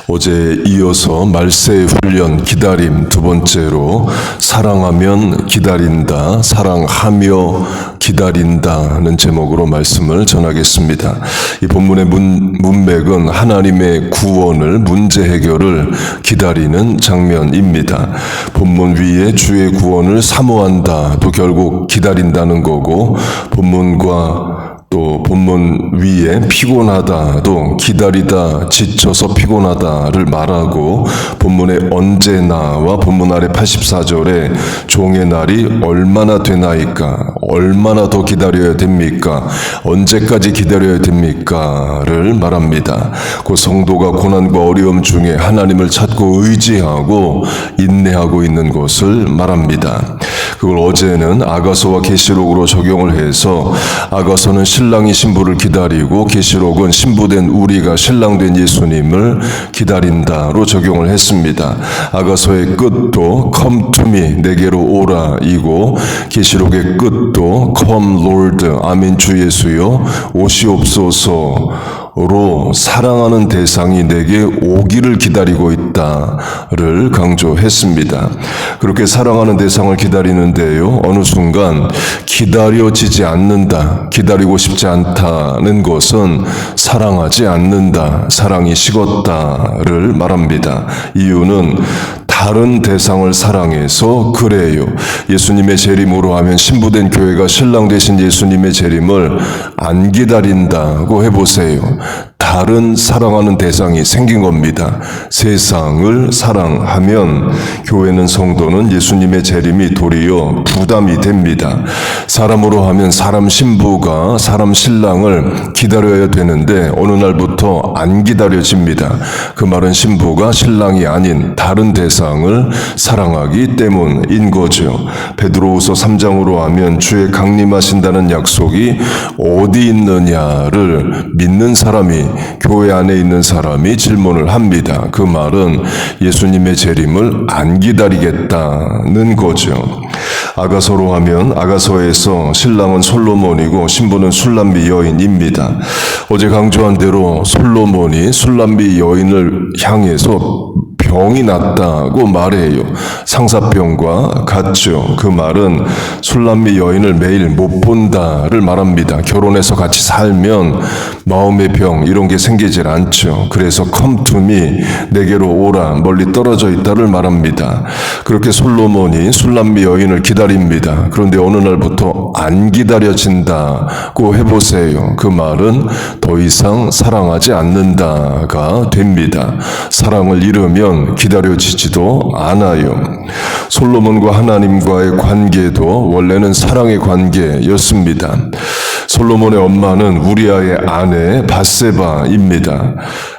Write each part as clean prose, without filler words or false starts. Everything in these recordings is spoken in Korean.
어제 이어서 말세의 훈련 기다림 두 번째로 사랑하면 기다린다, 사랑하며 기다린다는 제목으로 말씀을 전하겠습니다. 이 본문의 문맥은 하나님의 구원을, 문제 해결을 기다리는 장면입니다. 본문 위에 주의 구원을 사모한다도 결국 기다린다는 거고, 또 본문 위에 피곤하다도 기다리다 지쳐서 피곤하다를 말하고, 본문의 언제나와 본문 아래 84절에 종의 날이 얼마나 되나이까, 얼마나 더 기다려야 됩니까, 언제까지 기다려야 됩니까를 말합니다. 그 성도가 고난과 어려움 중에 하나님을 찾고 의지하고 인내하고 있는 것을 말합니다. 그걸 어제는 아가서와 계시록으로 적용을 해서, 아가서는 신랑이 신부를 기다리고 계시록은 신부된 우리가 신랑된 예수님을 기다린다로 적용을 했습니다. 아가서의 끝도 come to me, 내게로 오라 이고, 계시록의 끝도 come Lord, 아멘 주 예수여 오시옵소서 로 사랑하는 대상이 내게 오기를 기다리고 있다를 강조했습니다. 그렇게 사랑하는 대상을 기다리는데요, 어느 순간 기다려지지 않는다, 기다리고 싶지 않다는 것은 사랑하지 않는다, 사랑이 식었다를 말합니다. 이유는 다른 대상을 사랑해서 그래요. 예수님의 재림으로 하면 신부된 교회가 신랑 되신 예수님의 재림을 안 기다린다고 해보세요. 다른 사랑하는 대상이 생긴 겁니다. 세상을 사랑하면 교회는, 성도는 예수님의 재림이 도리어 부담이 됩니다. 사람으로 하면 사람 신부가 사람 신랑을 기다려야 되는데 어느 날부터 안 기다려집니다. 그 말은 신부가 신랑이 아닌 다른 대상을 사랑하기 때문인 거죠. 베드로후서 3장으로 하면 주의 강림하신다는 약속이 어디 있느냐를 믿는 사람이, 교회 안에 있는 사람이 질문을 합니다. 그 말은 예수님의 재림을 안 기다리겠다는 거죠. 아가서로 하면 아가서에서 신랑은 솔로몬이고 신부는 술람비 여인입니다. 어제 강조한 대로 솔로몬이 술람비 여인을 향해서 병이 났다고 말해요. 상사병과 같죠. 그 말은 술람비 여인을 매일 못 본다를 말합니다. 결혼해서 같이 살면 마음의 병 이런 게 생기질 않죠. 그래서 come to me, 내게로 오라, 멀리 떨어져 있다를 말합니다. 그렇게 솔로몬이 술람비 여인을 기다립니다. 그런데 어느 날부터 안 기다려진다고 해보세요. 그 말은 더 이상 사랑하지 않는다가 됩니다. 사랑을 잃으면 기다려지지도 않아요. 솔로몬과 하나님과의 관계도 원래는 사랑의 관계였습니다. 솔로몬의 엄마는 우리아의 아내 밧세바입니다.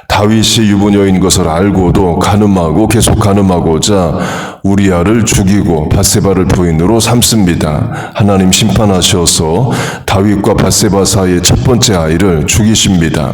다윗이 유부녀인 것을 알고도 간음하고 계속 간음하고자 우리아를 죽이고 밧세바를 부인으로 삼습니다. 하나님 심판하셔서 다윗과 밧세바 사이의 첫 번째 아이를 죽이십니다.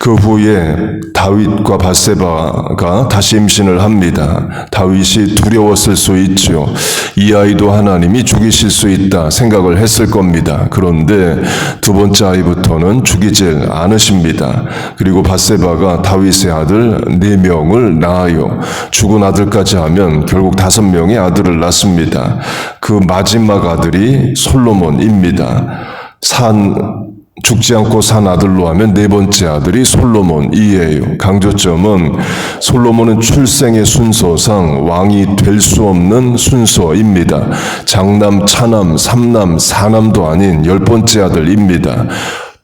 그 후에 다윗과 밧세바가 다시 임신을 합니다. 다윗이 두려웠을 수 있죠. 이 아이도 하나님이 죽이실 수 있다 생각을 했을 겁니다. 그런데 두 번째 아이부터는 죽이질 않으십니다. 그리고 밧세바가 다윗의 아들 4명을 낳아요. 죽은 아들까지 하면 결국 5명의 아들을 낳습니다. 그 마지막 아들이 솔로몬입니다. 죽지 않고 산 아들로 하면 4번째 아들이 솔로몬이에요. 강조점은 솔로몬은 출생의 순서상 왕이 될 수 없는 순서입니다. 장남, 차남, 삼남, 사남도 아닌 10번째 아들입니다.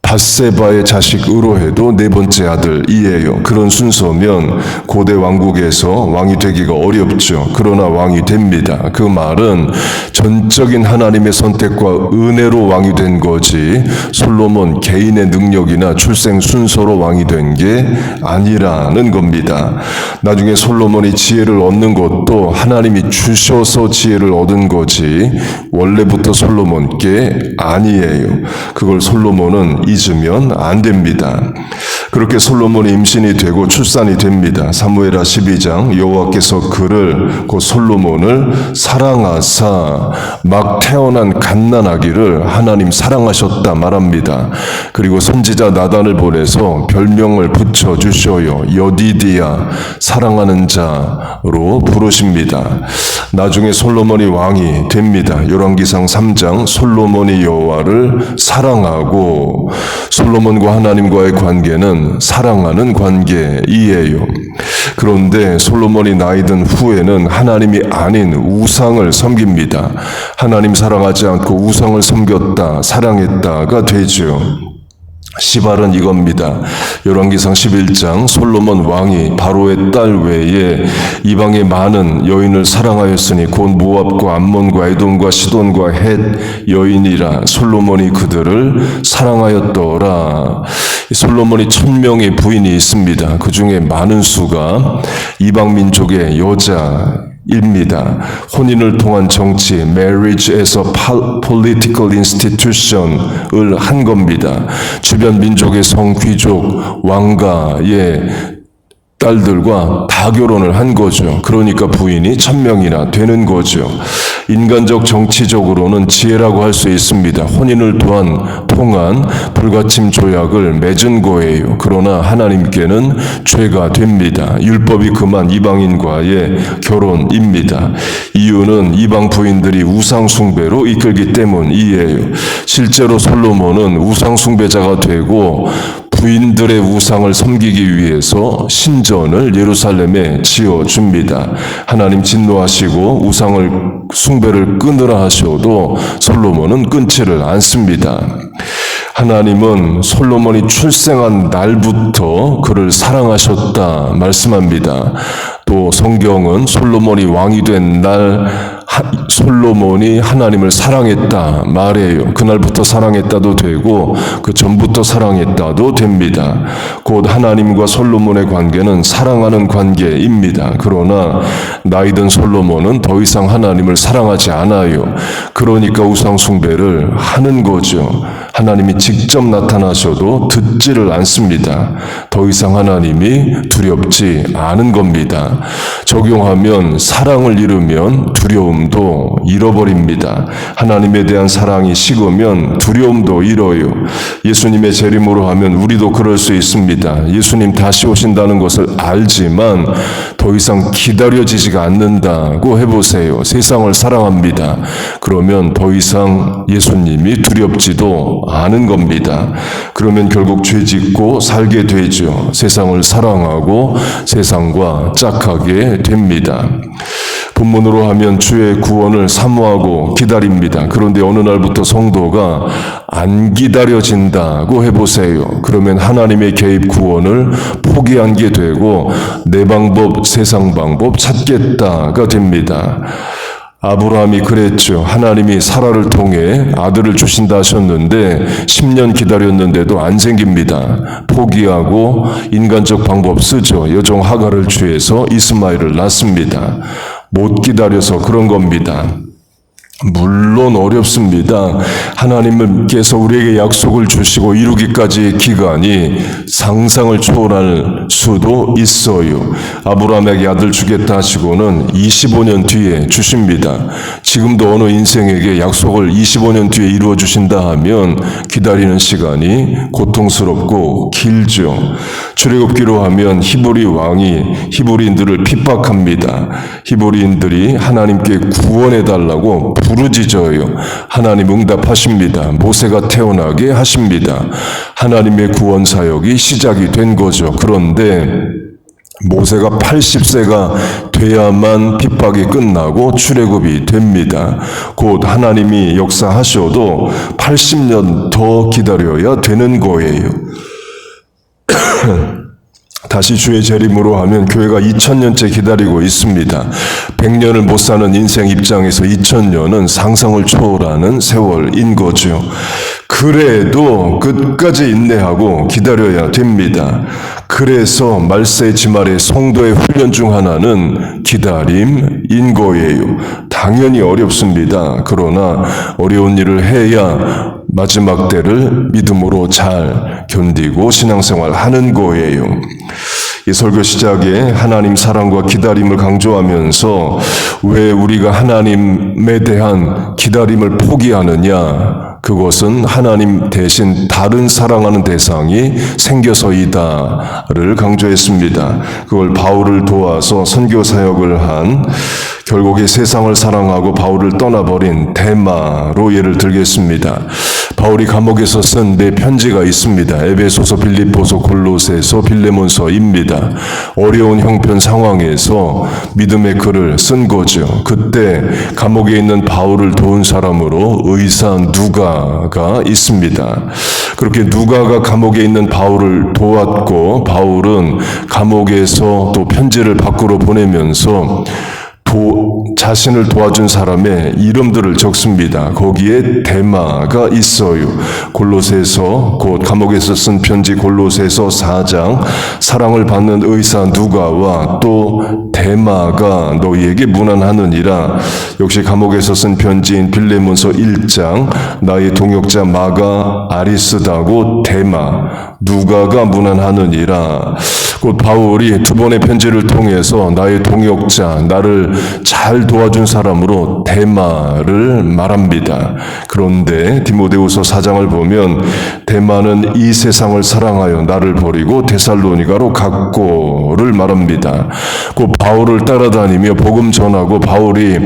밧세바의 자식으로 해도 4번째 아들이에요. 그런 순서면 고대 왕국에서 왕이 되기가 어렵죠. 그러나 왕이 됩니다. 그 말은 전적인 하나님의 선택과 은혜로 왕이 된 거지, 솔로몬 개인의 능력이나 출생 순서로 왕이 된 게 아니라는 겁니다. 나중에 솔로몬이 지혜를 얻는 것도 하나님이 주셔서 지혜를 얻은 거지 원래부터 솔로몬께 아니에요. 그걸 솔로몬은 이 잊으면 안 됩니다. 그렇게 솔로몬이 임신이 되고 출산이 됩니다. 사무엘하 12장 여호와께서 그를 곧 솔로몬을 사랑하사 막 태어난 갓난아기를 하나님 사랑하셨다 말합니다. 그리고 선지자 나단을 보내서 별명을 붙여주셔요. 여디디야 사랑하는 자로 부르십니다. 나중에 솔로몬이 왕이 됩니다. 열왕기상 3장 솔로몬이 여호와를 사랑하고 솔로몬과 하나님과의 관계는 사랑하는 관계이에요. 그런데 솔로몬이 나이 든 후에는 하나님이 아닌 우상을 섬깁니다. 하나님 사랑하지 않고 우상을 섬겼다, 사랑했다가 되죠. 시발은 이겁니다. 열왕기상 11장 솔로몬 왕이 바로의 딸 외에 이방의 많은 여인을 사랑하였으니 곧 모압과 암몬과 에돔과 시돈과 헷 여인이라 솔로몬이 그들을 사랑하였더라. 솔로몬이 1000명의 부인이 있습니다. 그 중에 많은 수가 이방 민족의 여자입니다. 혼인을 통한 정치, marriage에서 political institution을 한 겁니다. 주변 민족의 성귀족, 왕가의 딸들과 다 결혼을 한 거죠. 그러니까 부인이 1000명이나 되는 거죠. 인간적 정치적으로는 지혜라고 할 수 있습니다. 혼인을 통한 불가침 조약을 맺은 거예요. 그러나 하나님께는 죄가 됩니다. 율법이 금한 이방인과의 결혼입니다. 이유는 이방 부인들이 우상 숭배로 이끌기 때문이에요. 실제로 솔로몬은 우상 숭배자가 되고 부인들의 우상을 섬기기 위해서 신전을 예루살렘에 지어줍니다. 하나님 진노하시고 우상을 숭배를 끊으라 하셔도 솔로몬은 끊지를 않습니다. 하나님은 솔로몬이 출생한 날부터 그를 사랑하셨다 말씀합니다. 또 성경은 솔로몬이 왕이 된 날 솔로몬이 하나님을 사랑했다 말해요. 그날부터 사랑했다도 되고 그 전부터 사랑했다도 됩니다. 곧 하나님과 솔로몬의 관계는 사랑하는 관계입니다. 그러나 나이든 솔로몬은 더 이상 하나님을 사랑하지 않아요. 그러니까 우상 숭배를 하는 거죠. 하나님이 직접 나타나셔도 듣지를 않습니다. 더 이상 하나님이 두렵지 않은 겁니다. 적용하면 사랑을 잃으면 두려움도 잃어버립니다. 하나님에 대한 사랑이 식으면 두려움도 잃어요. 예수님의 재림으로 하면 우리도 그럴 수 있습니다. 예수님 다시 오신다는 것을 알지만 더 이상 기다려지지가 않는다고 해보세요. 세상을 사랑합니다. 그러면 더 이상 예수님이 두렵지도 않은 겁니다. 그러면 결국 죄 짓고 살게 되죠. 세상을 사랑하고 세상과 짝하게 됩니다. 본문으로 하면 주의 구원을 사모하고 기다립니다. 그런데 어느 날부터 성도가 안 기다려진다고 해보세요. 그러면 하나님의 개입 구원을 포기한 게 되고 내 방법, 세상 방법 찾겠다가 됩니다. 아브라함이 그랬죠. 하나님이 사라를 통해 아들을 주신다 하셨는데 10년 기다렸는데도 안 생깁니다. 포기하고 인간적 방법 쓰죠. 여종 하갈을 취해서 이스마엘을 낳습니다. 못 기다려서 그런 겁니다. 물론 어렵습니다. 하나님께서 우리에게 약속을 주시고 이루기까지의 기간이 상상을 초월할 수도 있어요. 아브라함에게 아들 주겠다 하시고는 25년 뒤에 주십니다. 지금도 어느 인생에게 약속을 25년 뒤에 이루어 주신다 하면 기다리는 시간이 고통스럽고 길죠. 출애굽기로 하면 히브리 왕이 히브리인들을 핍박합니다. 히브리인들이 하나님께 구원해달라고 부르짖어요. 하나님 응답하십니다. 모세가 태어나게 하십니다. 하나님의 구원 사역이 시작이 된 거죠. 그런데 모세가 80세가 돼야만 핍박이 끝나고 출애굽이 됩니다. 곧 하나님이 역사하셔도 80년 더 기다려야 되는 거예요. 다시 주의 재림으로 하면 교회가 2000년째 기다리고 있습니다. 100년을 못 사는 인생 입장에서 2000년은 상상을 초월하는 세월인 거죠. 그래도 끝까지 인내하고 기다려야 됩니다. 그래서 말세 지말의 성도의 훈련 중 하나는 기다림인 거예요. 당연히 어렵습니다. 그러나 어려운 일을 해야 마지막 때를 믿음으로 잘 견디고 신앙생활 하는 거예요. 이 설교 시작에 하나님 사랑과 기다림을 강조하면서 왜 우리가 하나님에 대한 기다림을 포기하느냐? 그것은 하나님 대신 다른 사랑하는 대상이 생겨서이다를 강조했습니다. 그걸 바울을 도와서 선교 사역을 한 결국에 세상을 사랑하고 바울을 떠나버린 데마로 예를 들겠습니다. 바울이 감옥에서 쓴 네 편지가 있습니다. 에베소서, 빌립보서, 골로새서, 빌레몬서입니다. 어려운 형편 상황에서 믿음의 글을 쓴 거죠. 그때 감옥에 있는 바울을 도운 사람으로 의사 누가가 있습니다. 그렇게 누가가 감옥에 있는 바울을 도왔고, 바울은 감옥에서 또 편지를 밖으로 보내면서 자신을 도와준 사람의 이름들을 적습니다. 거기에 데마가 있어요. 골로새서, 곧 감옥에서 쓴 편지 골로새서 4장, 사랑을 받는 의사 누가와 또 데마가 너희에게 문안하느니라. 역시 감옥에서 쓴 편지인 빌레몬서 1장, 나의 동역자 마가 아리스다고 데마, 누가가 문안하느니라. 곧 바울이 두 번의 편지를 통해서 나의 동역자, 나를 잘 도와준 사람으로 데마를 말합니다. 그런데 디모데후서 4장을 보면 데마는 이 세상을 사랑하여 나를 버리고 데살로니가로 갔고를 말합니다. 곧 바울을 따라다니며 복음 전하고 바울이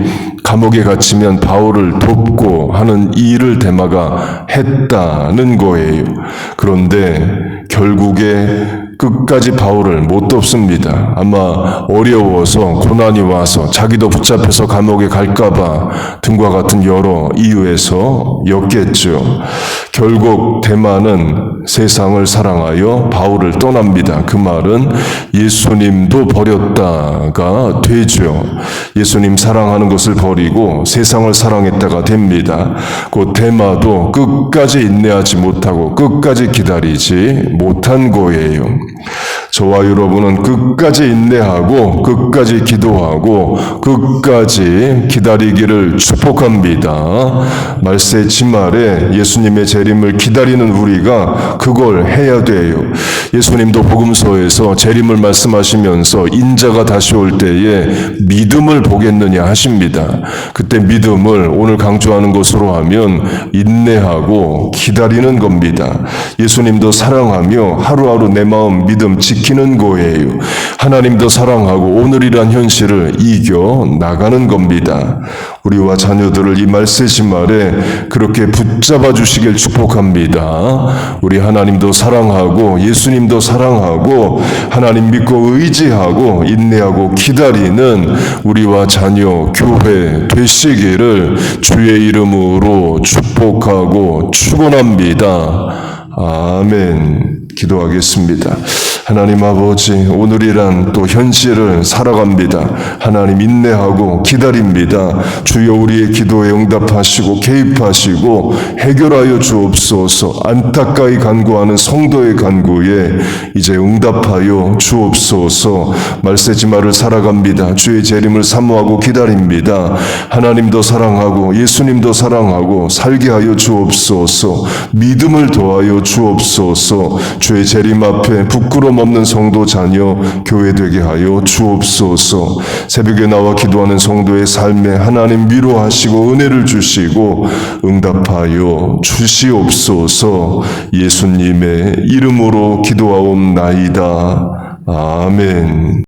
감옥에 갇히면 바울을 돕고 하는 일을 데마가 했다는 거예요. 그런데 결국에 끝까지 바울을 못 돕습니다. 아마 어려워서 고난이 와서 자기도 붙잡혀서 감옥에 갈까봐 등과 같은 여러 이유에서였겠죠. 결국 데마는 세상을 사랑하여 바울을 떠납니다. 그 말은 예수님도 버렸다가 되죠. 예수님 사랑하는 것을 버리고 세상을 사랑했다가 됩니다. 그 데마도 끝까지 인내하지 못하고 끝까지 기다리지 못한 거예요. 저와 여러분은 끝까지 인내하고 끝까지 기도하고 끝까지 기다리기를 축복합니다. 말세 지말에 예수님의 재림을 기다리는 우리가 그걸 해야 돼요. 예수님도 복음서에서 재림을 말씀하시면서 인자가 다시 올 때에 믿음을 보겠느냐 하십니다. 그때 믿음을 오늘 강조하는 것으로 하면 인내하고 기다리는 겁니다. 예수님도 사랑하며 하루하루 내 마음 믿음 지키는 거예요. 하나님도 사랑하고 오늘이란 현실을 이겨 나가는 겁니다. 우리와 자녀들을 이 말세 지말에 그렇게 붙잡아 주시길 축복합니다. 우리 하나님도 사랑하고 예수님도 사랑하고 하나님 믿고 의지하고 인내하고 기다리는 우리와 자녀 교회 되시기를 주의 이름으로 축복하고 축원합니다. 아멘. 기도하겠습니다. 하나님 아버지, 오늘이란 또 현실을 살아갑니다. 하나님 인내하고 기다립니다. 주여 우리의 기도에 응답하시고 개입하시고 해결하여 주옵소서. 안타까이 간구하는 성도의 간구에 이제 응답하여 주옵소서. 말세지마를 살아갑니다. 주의 재림을 사모하고 기다립니다. 하나님도 사랑하고 예수님도 사랑하고 살게 하여 주옵소서. 믿음을 더하여 주옵소서. 주의 재림 앞에 부끄럼 없는 성도 자녀 교회 되게 하여 주옵소서. 새벽에 나와 기도하는 성도의 삶에 하나님 위로하시고 은혜를 주시고 응답하여 주시옵소서. 예수님의 이름으로 기도하옵나이다. 아멘.